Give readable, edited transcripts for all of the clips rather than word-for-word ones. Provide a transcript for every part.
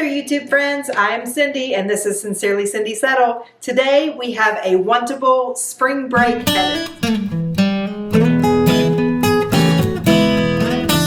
there, YouTube friends. I'm Cindy and this is SincerelyCindiSettle. Today we have a Wantable spring break edit.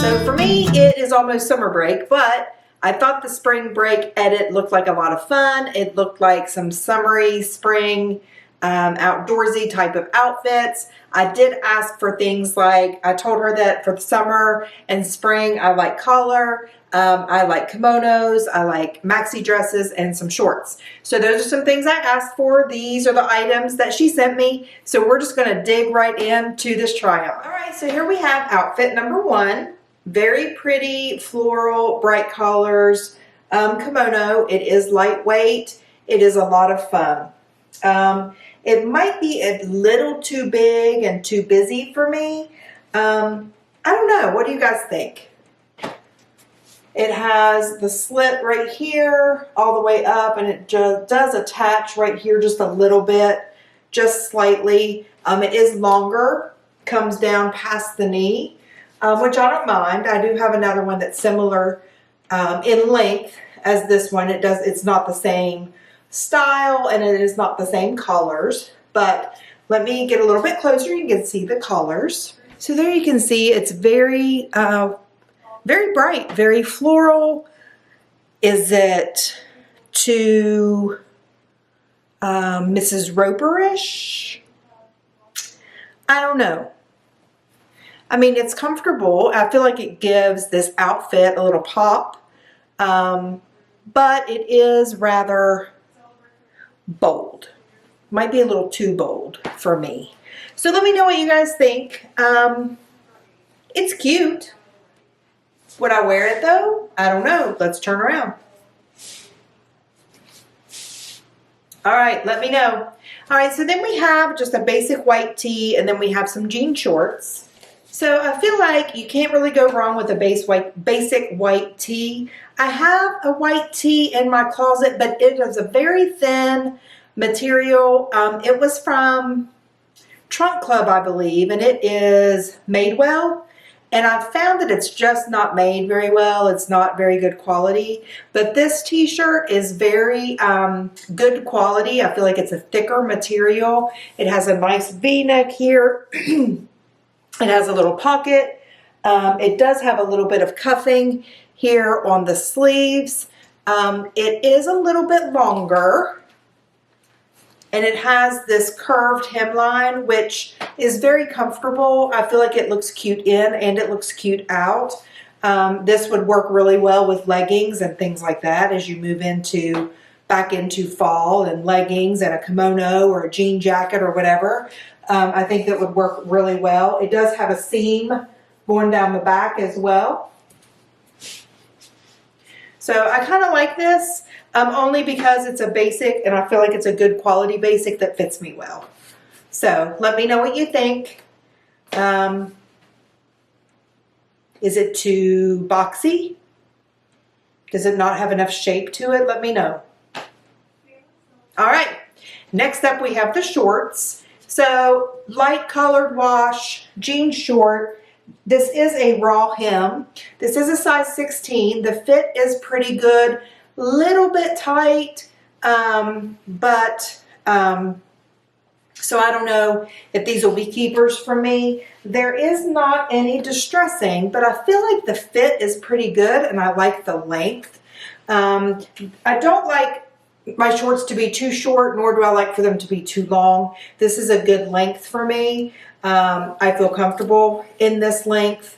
So for me it is almost summer break, but I thought the spring break edit looked like a lot of fun. It looked like some summery spring outdoorsy type of outfits. I did ask for things like, I told her that for the summer and spring I like collar, I like kimonos, I like maxi dresses, and some shorts. So those are some things I asked for. These are the items that she sent me. So we're just going to dig right into this try on. Alright, so here we have outfit number one. Very pretty floral bright colors kimono. It is lightweight. It is a lot of fun. It might be a little too big and too busy for me. I don't know. What do you guys think? It has the slit right here all the way up, and it just does attach right here just a little bit, just slightly. It is longer, comes down past the knee, which I don't mind. I do have another one that's similar in length as this one. It's not the same style and it is not the same colors, but let me get a little bit closer. You can see the colors. So there you can see it's very very bright, very floral. Is it too Mrs. Roper-ish? I don't know. I mean, it's comfortable. I feel like it gives this outfit a little pop, but it is rather bold. Might be a little too bold for me. So let me know what you guys think. It's cute. Would I wear it though? I don't know. Let's turn around. Alright, let me know. Alright, so then we have just a basic white tee and then we have some jean shorts. So I feel like you can't really go wrong with a basic white tee. I have a white tee in my closet, but it is a very thin material. It was from Trunk Club, I believe, and it is made well. And I've found that it's just not made very well. It's not very good quality. But this t-shirt is very good quality. I feel like it's a thicker material. It has a nice V-neck here. It has a little pocket. It does have a little bit of cuffing here on the sleeves. It is a little bit longer. And it has this curved hemline, which is very comfortable. I feel like it looks cute in and it looks cute out. This would work really well with leggings and things like that as you move back into fall, and leggings and a kimono or a jean jacket or whatever. I think that would work really well. It does have a seam going down the back as well. So I kind of like this. Only because it's a basic and I feel like it's a good quality basic that fits me well. So let me know what you think. Is it too boxy? Does it not have enough shape to it? Let me know. All right, next up we have the shorts. So light colored wash, jean short. This is a raw hem. This is a size 16. The fit is pretty good. Little bit tight, so I don't know if these will be keepers for me. There is not any distressing, but I feel like the fit is pretty good and I like the length. I don't like my shorts to be too short, nor do I like for them to be too long. This is a good length for me. I feel comfortable in this length,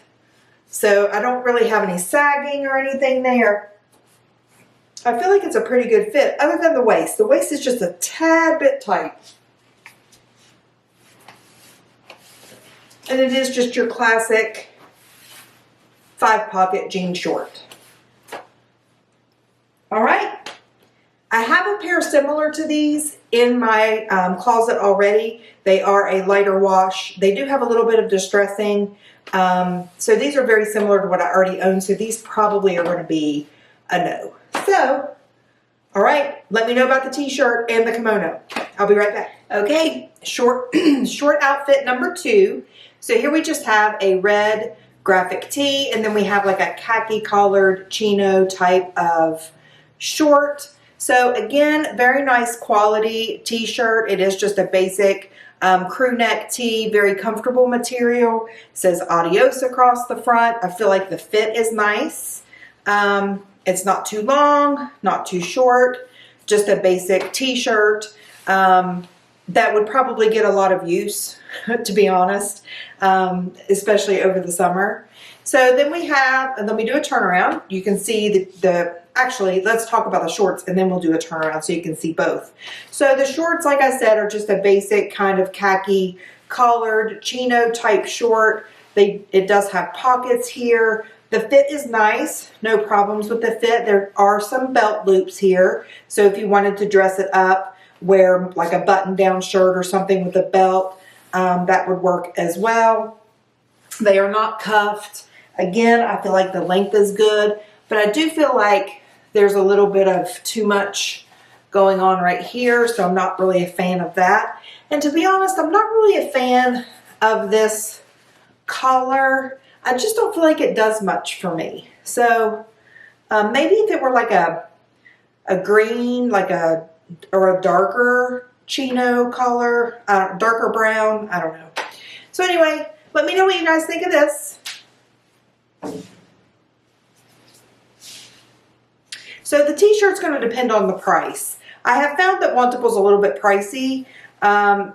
so I don't really have any sagging or anything there. I feel like it's a pretty good fit, other than the waist. The waist is just a tad bit tight. And it is just your classic 5-pocket jean short. All right. I have a pair similar to these in my closet already. They are a lighter wash. They do have a little bit of distressing. So these are very similar to what I already own. So these probably are going to be a no. So, all right, let me know about the t-shirt and the kimono. I'll be right back. Okay, short outfit number 2. So here we just have a red graphic tee, and then we have like a khaki collared chino type of short. So again, very nice quality t-shirt. It is just a basic crew neck tee, very comfortable material. It says ADIOS across the front. I feel like the fit is nice. It's not too long, not too short, just a basic t-shirt that would probably get a lot of use, to be honest, especially over the summer. So then we have, and then we do a turnaround. You can see actually, let's talk about the shorts and then we'll do a turnaround so you can see both. So the shorts, like I said, are just a basic kind of khaki collared chino type short. It does have pockets here. The fit is nice, no problems with the fit. There are some belt loops here. So if you wanted to dress it up, wear like a button down shirt or something with a belt, that would work as well. They are not cuffed. Again, I feel like the length is good, but I do feel like there's a little bit of too much going on right here, so I'm not really a fan of that. And to be honest, I'm not really a fan of this collar. I just don't feel like it does much for me. So maybe if it were like a green, or a darker chino collar, darker brown, I don't know. So anyway, let me know what you guys think of this. So the t-shirt's going to depend on the price. I have found that Wantable's a little bit pricey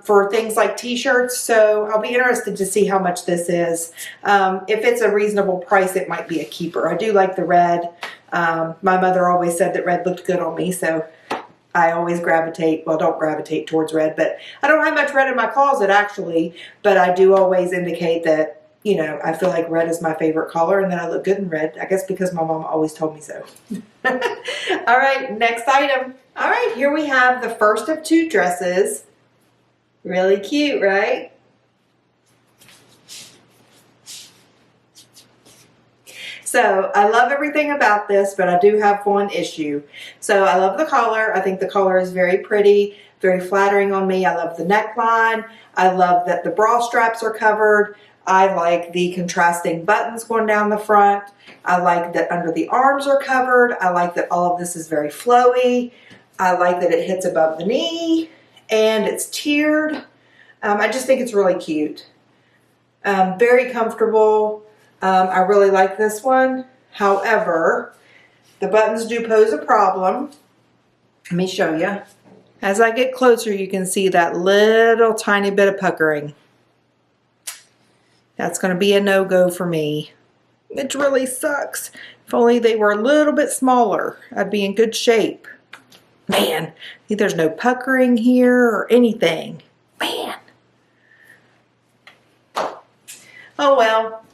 for things like t-shirts, so I'll be interested to see how much this is. If it's a reasonable price, it might be a keeper. I do like the red. My mother always said that red looked good on me, so I always gravitate, well, don't gravitate towards red, but I don't have much red in my closet actually, but I do always indicate that, you know, I feel like red is my favorite color and that I look good in red. I guess because my mom always told me so. All right, next item. All right, here we have the first of two dresses. Really cute, right? So I love everything about this, but I do have one issue. So I love the collar. I think the collar is very pretty, very flattering on me. I love the neckline. I love that the bra straps are covered. I like the contrasting buttons going down the front. I like that under the arms are covered. I like that all of this is very flowy. I like that it hits above the knee and it's tiered. I just think it's really cute. Very comfortable. I really like this one. However, the buttons do pose a problem. Let me show you. As I get closer, you can see that little tiny bit of puckering. That's going to be a no-go for me. It really sucks. If only they were a little bit smaller, I'd be in good shape. Man, there's no puckering here or anything. Man. Oh well.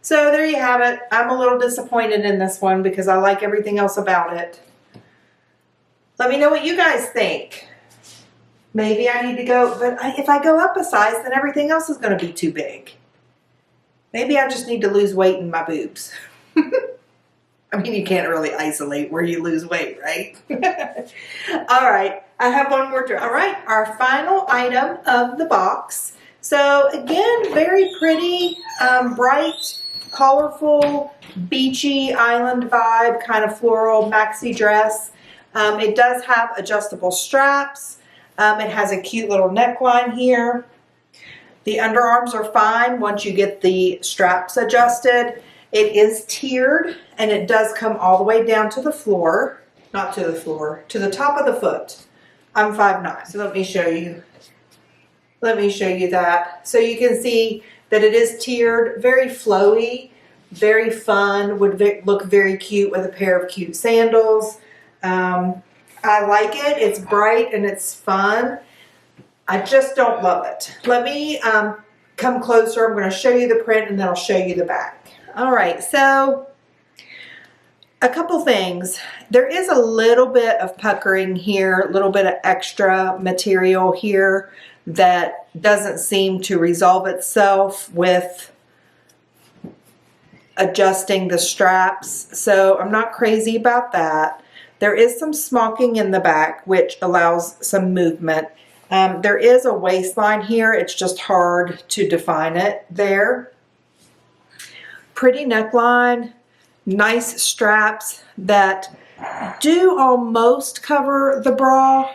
So there you have it. I'm a little disappointed in this one because I like everything else about it. Let me know what you guys think. Maybe I need to go, but if I go up a size, then everything else is going to be too big. Maybe I just need to lose weight in my boobs. I mean, you can't really isolate where you lose weight, right? All right, I have one more dress. All right, our final item of the box. So again, very pretty, bright, colorful, beachy, island vibe, kind of floral maxi dress. It does have adjustable straps. It has a cute little neckline here. The underarms are fine once you get the straps adjusted. It is tiered and it does come all the way down to the floor. Not to the floor, to the top of the foot. I'm 5'9", so let me show you. Let me show you that. So you can see that it is tiered, very flowy, very fun, would look very cute with a pair of cute sandals. I like it. It's bright and it's fun. I just don't love it. Let me come closer. I'm going to show you the print and then I'll show you the back. All right, so a couple things. There is a little bit of puckering here, a little bit of extra material here that doesn't seem to resolve itself with adjusting the straps. So I'm not crazy about that. There is some smocking in the back, which allows some movement. There is a waistline here. It's just hard to define it there. Pretty neckline, nice straps that do almost cover the bra,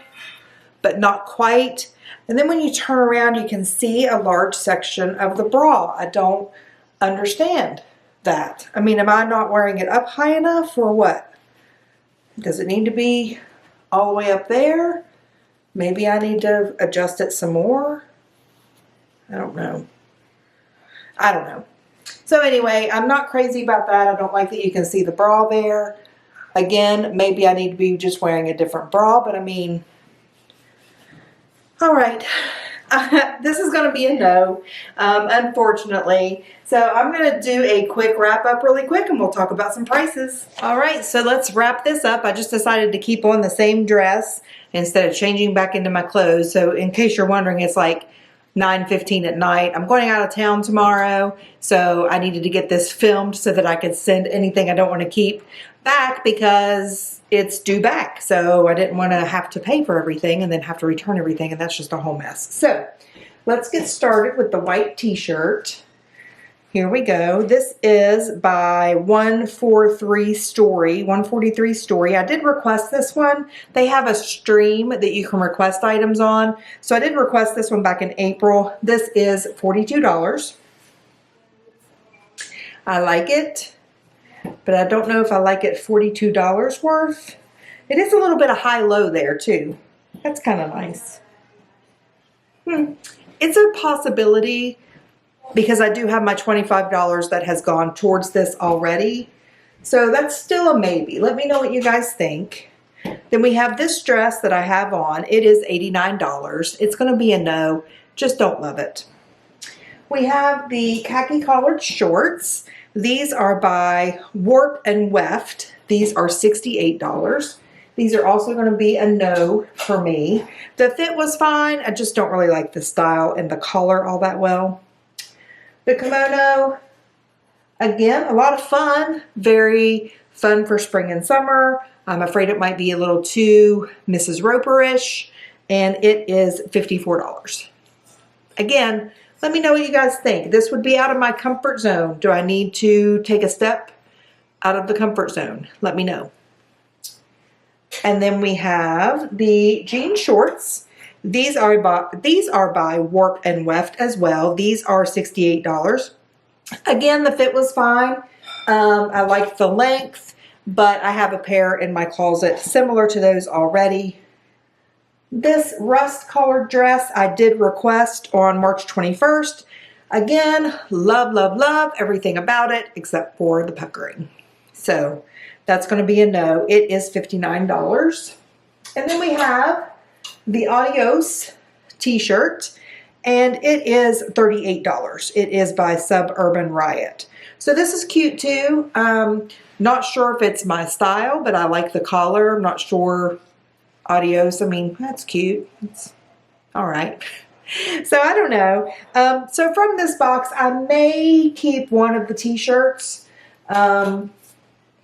but not quite. And then when you turn around, you can see a large section of the bra. I don't understand that. I mean, am I not wearing it up high enough or what? Does it need to be all the way up there? Maybe I need to adjust it some more. I don't know. I don't know. So anyway, I'm not crazy about that. I don't like that you can see the bra there. Again, maybe I need to be just wearing a different bra, but I mean, all right. This is going to be a no, unfortunately. So I'm going to do a quick wrap up really quick and we'll talk about some prices. All right, so let's wrap this up. I just decided to keep on the same dress instead of changing back into my clothes. So in case you're wondering, it's like 9:15 at night. I'm going out of town tomorrow, so I needed to get this filmed so that I could send anything I don't want to keep back because it's due back. So I didn't want to have to pay for everything and then have to return everything, and that's just a whole mess. So let's get started with the white t-shirt. Here we go. This is by 143 Story. I did request this one. They have a stream that you can request items on. So I did request this one back in April. This is $42. I like it, but I don't know if I like it $42 worth. It is a little bit of high-low there too. That's kind of nice. It's a possibility, because I do have my $25 that has gone towards this already. So that's still a maybe. Let me know what you guys think. Then we have this dress that I have on. It is $89. It's going to be a no. Just don't love it. We have the khaki collared shorts. These are by Warp and Weft. These are $68. These are also going to be a no for me. The fit was fine. I just don't really like the style and the color all that well. The kimono, again, a lot of fun, very fun for spring and summer. I'm afraid it might be a little too Mrs. Roper-ish, and it is $54. Again, let me know what you guys think. This would be out of my comfort zone. Do I need to take a step out of the comfort zone? Let me know. And then we have the jean shorts. These are by Warp and Weft as well. These are $68. Again, the fit was fine. I liked the length, but I have a pair in my closet similar to those already. This rust-colored dress I did request on March 21st. Again, love, love, love everything about it except for the puckering. So that's going to be a no. It is $59. And then we have the ADIOS t-shirt, and it is $38. It is by Suburban Riot. So this is cute too. Not sure if it's my style, but I like the collar. I'm not sure. ADIOS, I mean, that's cute. It's all right. So I don't know. So from this box, I may keep one of the t-shirts.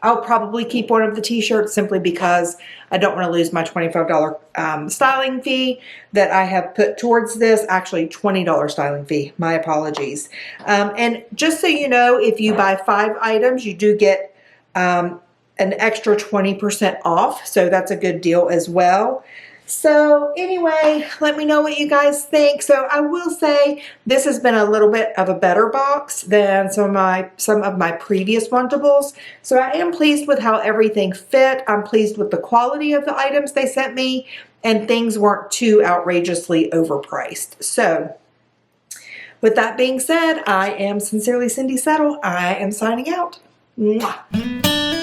I'll probably keep one of the t-shirts simply because I don't want to lose my $25 styling fee that I have put towards this. Actually, $20 styling fee. My apologies. And just so you know, if you buy 5 items, you do get an extra 20% off. So that's a good deal as well. So anyway, let me know what you guys think. So I will say this has been a little bit of a better box than some of my previous Wantables. So I am pleased with how everything fit. I'm pleased with the quality of the items they sent me, and things weren't too outrageously overpriced. So with that being said, I am Sincerely Cindy Settle. I am signing out. Mwah.